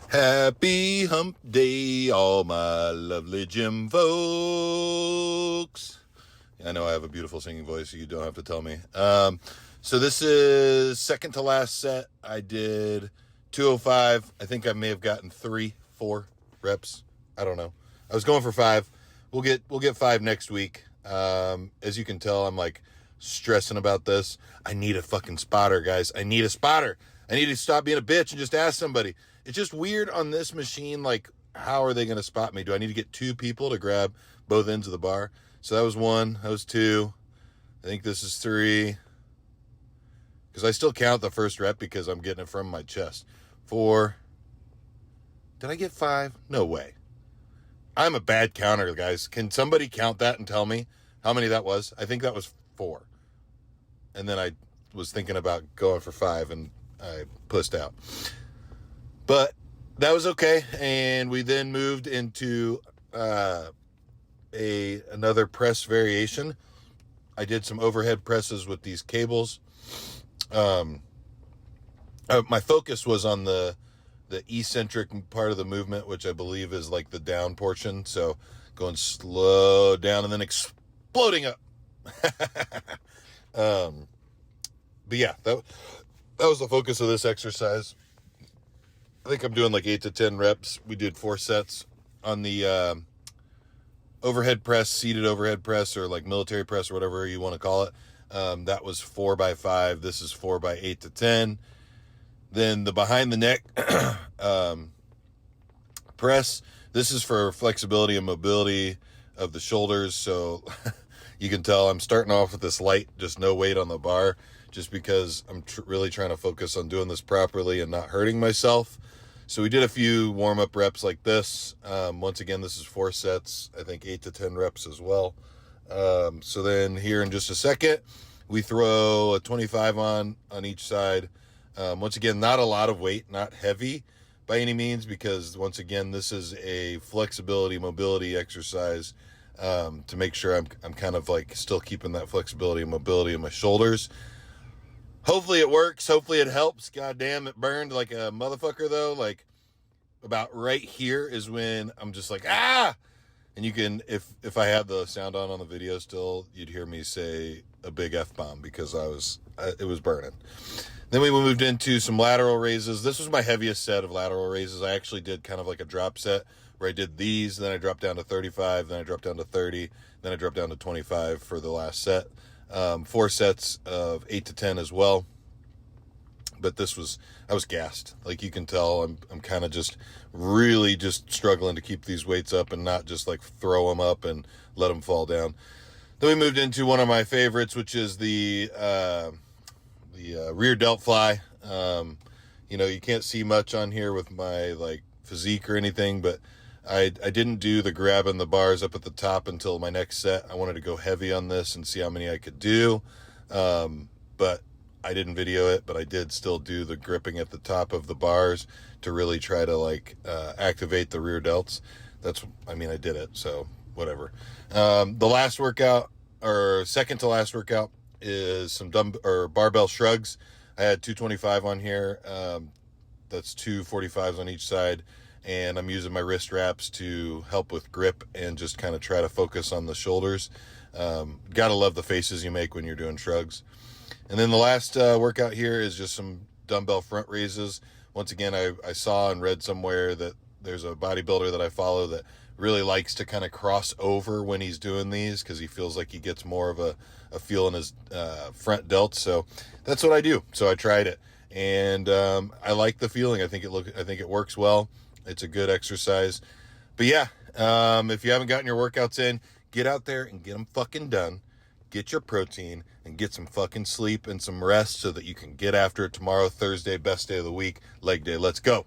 Happy hump day, all my lovely gym folks. I know I have a beautiful singing voice, so you don't have to tell me. So this is second to last set. I did 205. I think I may have gotten 3-4 reps. I don't know. I was going for 5. We'll get 5 next week. As you can tell, I'm like stressing about this. I need a fucking spotter, guys. I need a spotter. I need to stop being a bitch and just ask somebody. It's just weird on this machine, like, how are they going to spot me? Do I need to get 2 people to grab both ends of the bar? So that was 1, that was 2. I think this is 3. Because I still count the first rep because I'm getting it from my chest. 4. Did I get 5? No way. I'm a bad counter, guys. Can somebody count that and tell me how many that was? I think that was 4. And then I was thinking about going for 5 and I pussed out. But that was okay. And we then moved into another press variation. I did some overhead presses with these cables. My focus was on the eccentric part of the movement, which I believe is like the down portion. So going slow down and then exploding up. But yeah, that was the focus of this exercise. I think I'm doing like 8 to 10 reps. We did 4 sets on the overhead press, seated overhead press, or like military press, or whatever you want to call it. That was 4x5. This is 4x8 to 10. Then the behind the neck press. This is for flexibility and mobility of the shoulders. So you can tell I'm starting off with this light, just no weight on the bar, just because I'm really trying to focus on doing this properly and not hurting myself. So we did a few warm-up reps like this. Once again, this is 4 sets, I think 8 to 10 reps as well. So then here in just a second, we throw a 25 on each side. Once again, not a lot of weight, not heavy by any means, because once again, this is a flexibility, mobility exercise to make sure I'm kind of like still keeping that flexibility and mobility in my shoulders. Hopefully it works. Hopefully it helps. God damn, it burned like a motherfucker though. Like about right here is when I'm just like, ah! And you can, if I had the sound on the video still, you'd hear me say a big F-bomb because it was burning. Then we moved into some lateral raises. This was my heaviest set of lateral raises. I actually did kind of like a drop set where I did these, then I dropped down to 35, then I dropped down to 30, then I dropped down to 25 for the last set. 4 sets of 8 to 10 as well. But I was gassed. Like you can tell, I'm kind of just really just struggling to keep these weights up and not just like throw them up and let them fall down. Then we moved into one of my favorites, which is the rear delt fly. You can't see much on here with my like physique or anything, but I didn't do the grabbing the bars up at the top until my next set. I wanted to go heavy on this and see how many I could do. But I didn't video it, but I did still do the gripping at the top of the bars to really try to like activate the rear delts. I did it, so whatever. The last workout, or second to last workout, is some barbell shrugs. I had 225 on here. That's 2 45s on each side. And I'm using my wrist wraps to help with grip and just kind of try to focus on the shoulders. Gotta love the faces you make when you're doing shrugs. And then the last workout here is just some dumbbell front raises. Once again, I saw and read somewhere that there's a bodybuilder that I follow that really likes to kind of cross over when he's doing these because he feels like he gets more of a feel in his front delts. So that's what I do. So I tried it, and I like the feeling. I think it works well. It's a good exercise. But yeah, if you haven't gotten your workouts in, get out there and get them fucking done. Get your protein and get some fucking sleep and some rest so that you can get after it tomorrow, Thursday, best day of the week, leg day. Let's go.